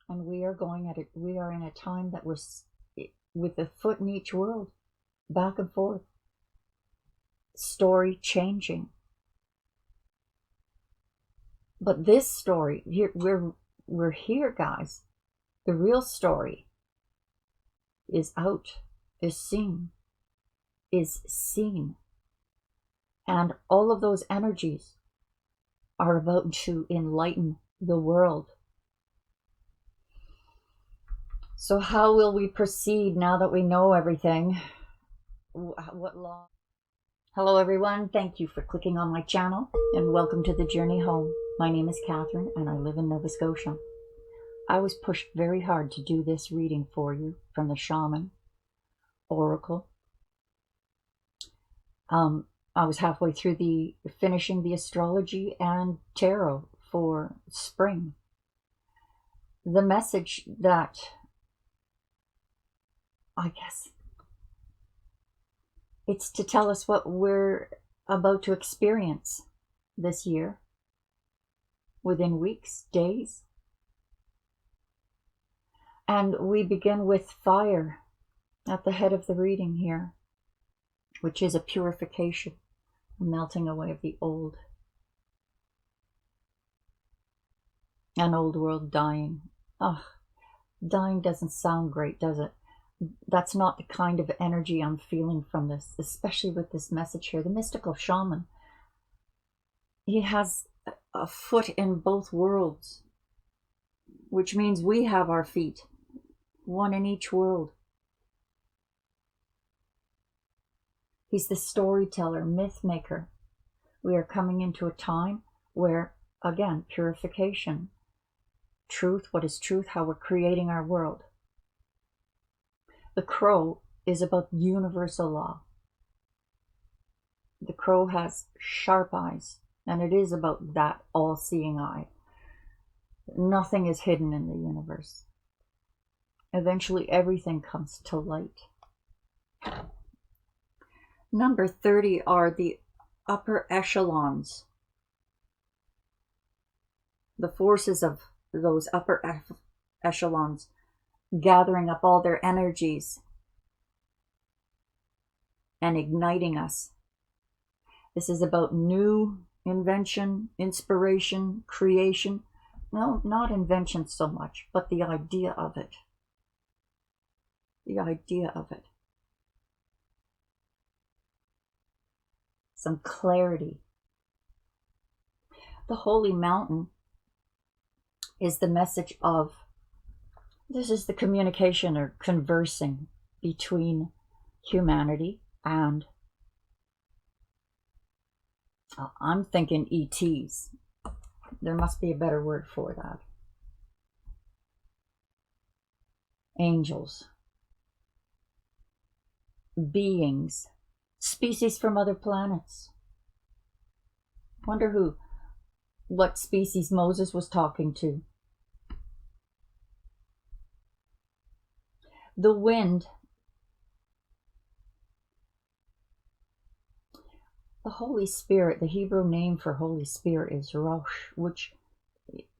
And we are we are in a time that with a foot in each world, back and forth, story changing. But this story, here, we're here, guys. The real story is out, is seen, and all of those energies are about to enlighten the world. So how will we proceed now that we know everything? What law? Hello everyone, thank you for clicking on my channel and welcome to the journey home. My name is Catherine and I live in Nova Scotia. I was pushed very hard to do this reading for you from the Shaman Oracle. I was halfway through finishing the astrology and tarot for spring. The message that I guess it's to tell us what we're about to experience this year, within weeks, days. And we begin with fire at the head of the reading here, which is a purification, a melting away of the old. An old world dying. Ugh, dying doesn't sound great, does it? That's not the kind of energy I'm feeling from this, especially with this message here. The mystical shaman, he has a foot in both worlds, which means we have our feet, one in each world. He's the storyteller, myth maker. We are coming into a time where, again, purification, truth, what is truth, how we're creating our world. The crow is about universal law. The crow has sharp eyes, and it is about that all-seeing eye. Nothing is hidden in the universe. Eventually, everything comes to light. Number 30 are the upper echelons. The forces of those upper echelons gathering up all their energies and igniting us. This is about new invention, inspiration, creation. No, not invention so much, but the idea of it. The idea of it. Some clarity. The holy mountain is the message of, this is the communication or conversing between humanity and, I'm thinking ETs. There must be a better word for that. Angels. Beings. Species from other planets. Wonder what species Moses was talking to. The wind. The Holy Spirit, the Hebrew name for Holy Spirit is Rosh, which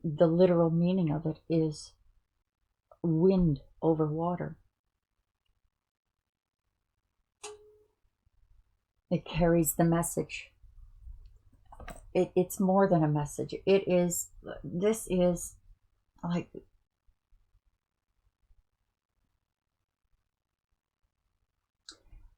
the literal meaning of it is wind over water. It carries the message. It's more than a message. This is like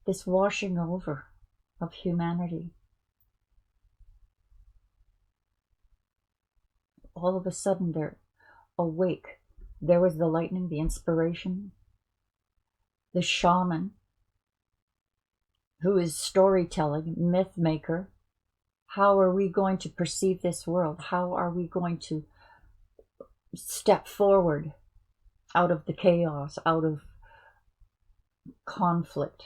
this washing over of humanity. All of a sudden they're awake. There was the lightning, the inspiration, the shaman, who is storytelling, myth maker. How are we going to perceive this world? How are we going to step forward out of the chaos, out of conflict,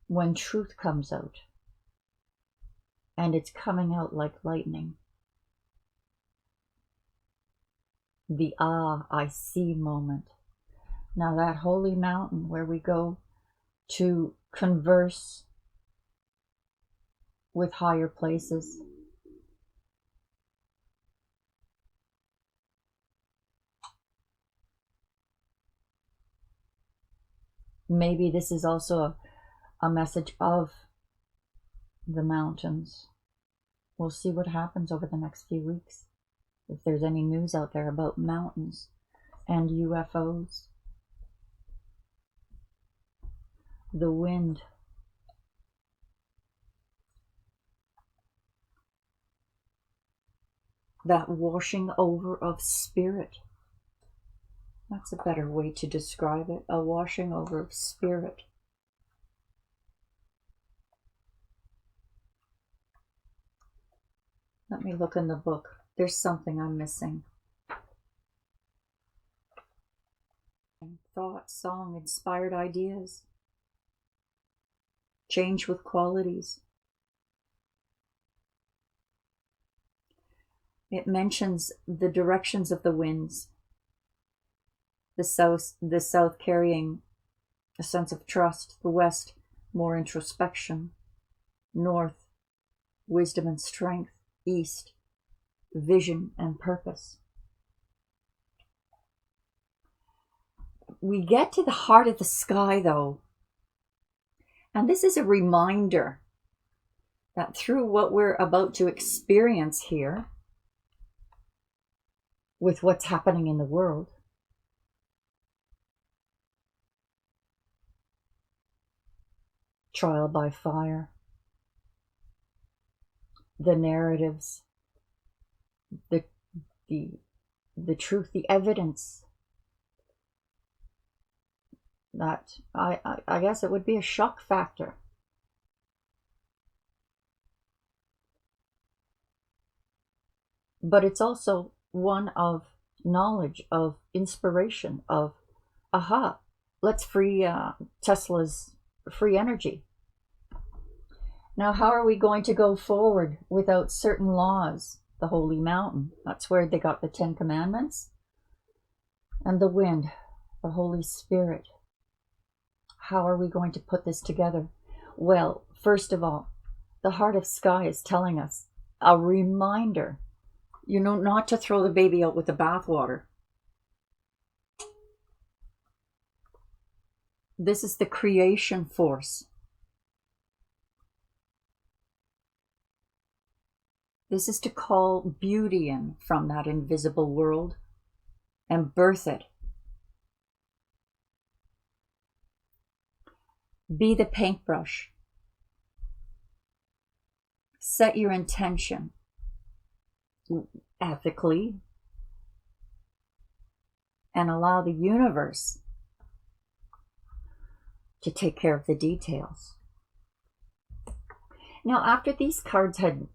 when truth comes out? And it's coming out like lightning. The I see moment. Now that holy mountain where we go to converse with higher places. Maybe this is also a message of the mountains. We'll see what happens over the next few weeks. If there's any news out there about mountains and UFOs. The wind. That washing over of spirit. That's a better way to describe it. A washing over of spirit. Let me look in the book. There's something I'm missing. Thought, song, inspired ideas. Change with qualities. It mentions the directions of the winds. The south carrying a sense of trust. The west, more introspection. North, wisdom and strength. East, vision and purpose. We get to the heart of the sky, though, and this is a reminder that through what we're about to experience here, with what's happening in the world, trial by fire, the narratives, the truth, the evidence, that I guess it would be a shock factor. But it's also one of knowledge, of inspiration, of, aha, let's free Tesla's free energy. Now, how are we going to go forward without certain laws? The Holy Mountain, that's where they got the 10 Commandments. And the wind, the Holy Spirit. How are we going to put this together? Well, first of all, the heart of sky is telling us, a reminder, not to throw the baby out with the bathwater. This is the creation force. This is to call beauty in from that invisible world and birth it. Be the paintbrush. Set your intention ethically and allow the universe to take care of the details. Now, after these cards had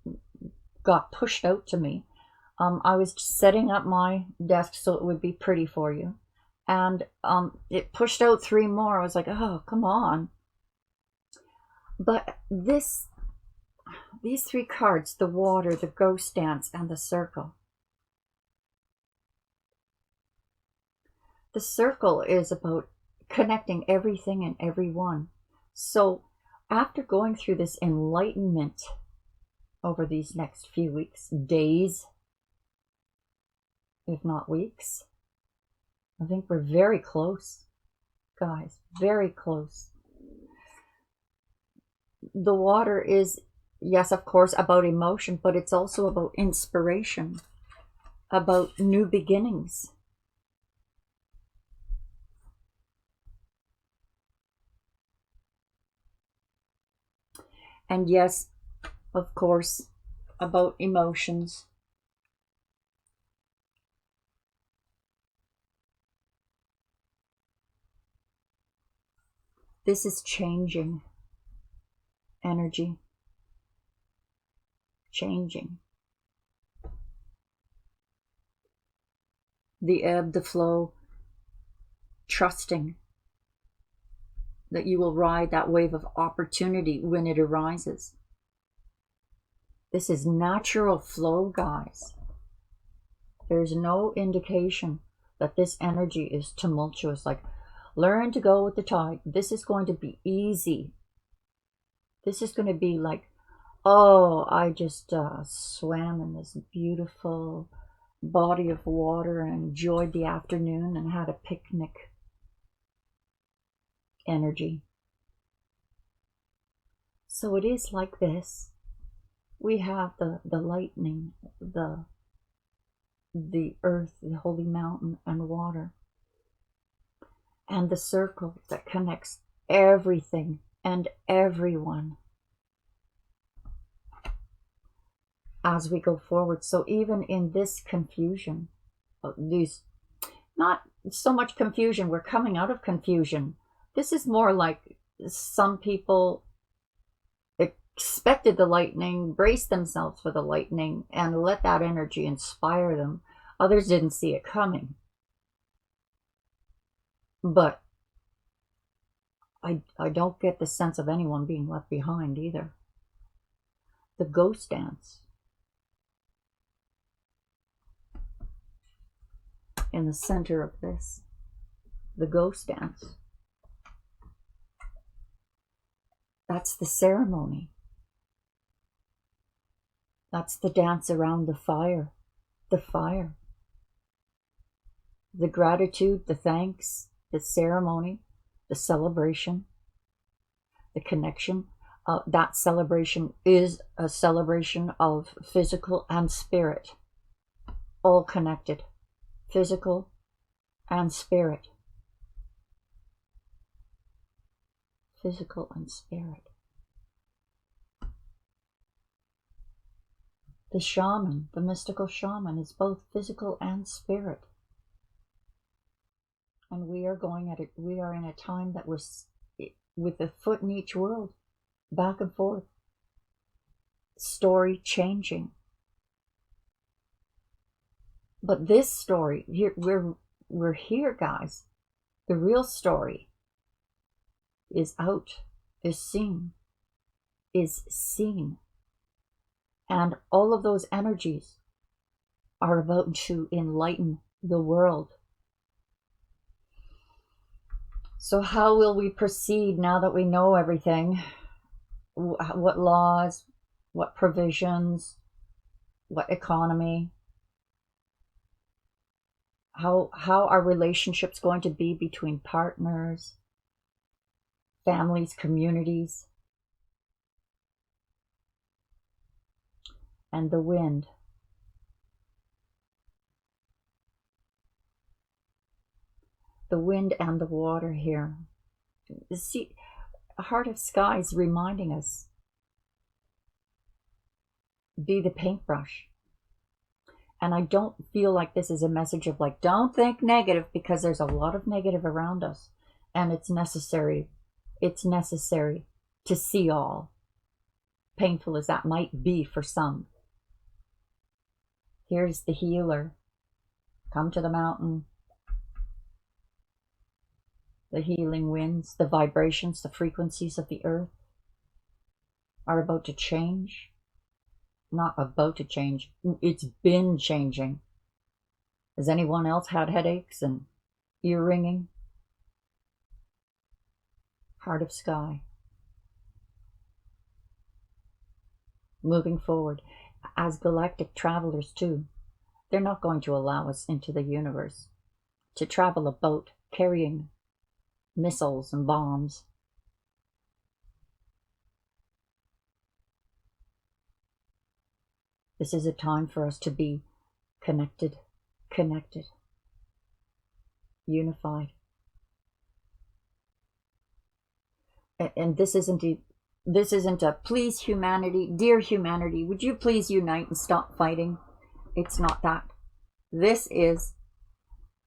got pushed out to me, I was setting up my desk so it would be pretty for you, and it pushed out 3 more. I was like, oh, come on. But these 3 cards, the water, the ghost dance, and the circle. The circle is about connecting everything and everyone. So after going through this enlightenment over these next few weeks, days, if not weeks, I think we're very close, guys, very close. The water is, yes, of course, about emotion, but it's also about inspiration, about new beginnings. And yes, of course, about emotions. This is changing energy. Changing. The ebb, the flow, trusting that you will ride that wave of opportunity when it arises. This is natural flow, guys. There's no indication that this energy is tumultuous, like learn to go with the tide. This is going to be easy. This is going to be like, oh, I just swam in this beautiful body of water and enjoyed the afternoon and had a picnic. energy. So it is like this. We have the lightning, the earth, the holy mountain and water, and the circle that connects everything and everyone as we go forward. So even in this confusion, these, not so much confusion, we're coming out of confusion. This is more like some people expected the lightning, braced themselves for the lightning, and let that energy inspire them. Others didn't see it coming. But I don't get the sense of anyone being left behind either. The ghost dance in the center of this, the ghost dance, that's the ceremony. That's the dance around the fire, the fire. The gratitude, the thanks, the ceremony, the celebration, the connection. That celebration is a celebration of physical and spirit, all connected, physical and spirit. Physical and spirit. The shaman, the mystical shaman, is both physical and spirit. And we are in a time that we're with a foot in each world, back and forth, story changing. But this story, we're here, guys. The real story is out, is seen. And all of those energies are about to enlighten the world. So how will we proceed now that we know everything? What laws, what provisions, what economy? How are relationships going to be between partners, families, communities? And the wind. The wind and the water here. See, Heart of Sky is reminding us, be the paintbrush. And I don't feel like this is a message of like, don't think negative, because there's a lot of negative around us. And it's necessary. It's necessary to see all, painful as that might be for some. Here's the healer. Come to the mountain. The healing winds, the vibrations, the frequencies of the earth are about to change. Not about to change. It's been changing. Has anyone else had headaches and ear ringing? Heart of Sky. Moving forward. As galactic travelers too, they're not going to allow us into the universe to travel a boat carrying missiles and bombs. This is a time for us to be connected, unified. And this isn't a please humanity, dear humanity, would you please unite and stop fighting? It's not that. This is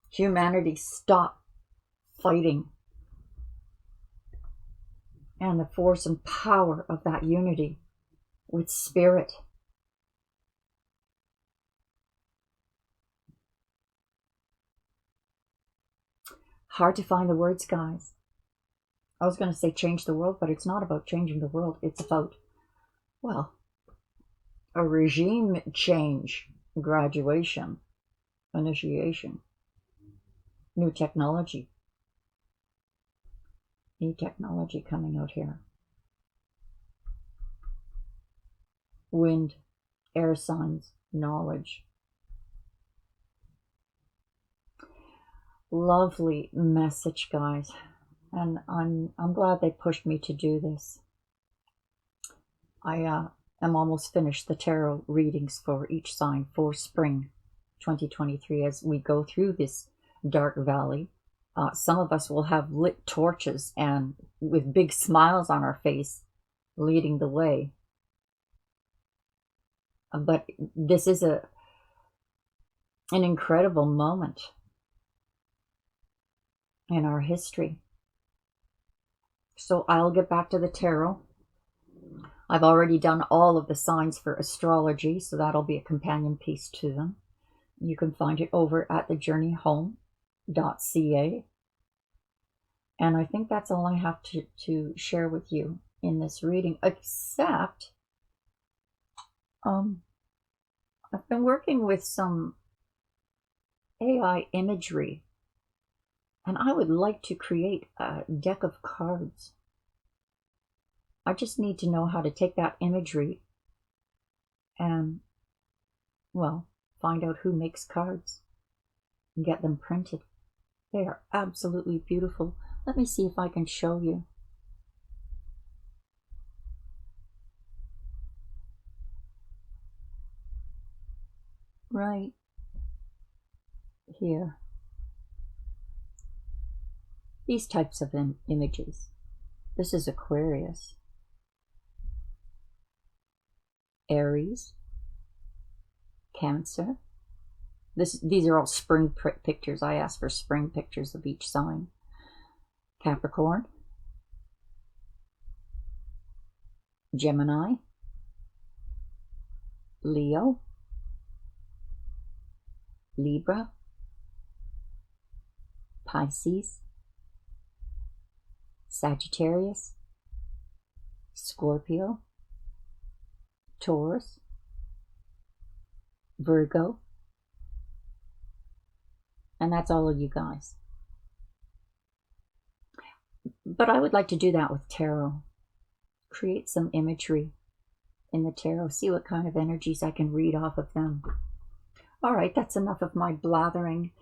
humanity, stop fighting. And the force and power of that unity with spirit. Hard to find the words, guys. I was going to say change the world, but it's not about changing the world. It's about, well, a regime change, graduation, initiation, new technology. New technology coming out here. Wind, air signs, knowledge. Lovely message, guys. And I'm glad they pushed me to do this. I am almost finished the tarot readings for each sign for spring 2023 as we go through this dark valley. Some of us will have lit torches and with big smiles on our face leading the way. But this is an incredible moment in our history. So I'll get back to the tarot. I've already done all of the signs for astrology, so that'll be a companion piece to them. You can find it over at thejourneyhome.ca. And I think that's all I have to share with you in this reading, except I've been working with some AI imagery, and I would like to create a deck of cards. I just need to know how to take that imagery and, well, find out who makes cards and get them printed. They are absolutely beautiful. Let me see if I can show you. Right here. These types of images. This is Aquarius, Aries, Cancer. These are all spring pictures. I asked for spring pictures of each sign. Capricorn, Gemini, Leo, Libra, Pisces, Sagittarius, Scorpio, Taurus, Virgo, and that's all of you guys. But I would like to do that with tarot. Create some imagery in the tarot. See what kind of energies I can read off of them. All right, that's enough of my blathering.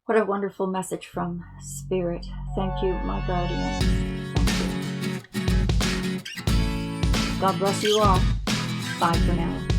What a wonderful message from Spirit. Thank you, my guardians. Thank you. God bless you all. Bye for now.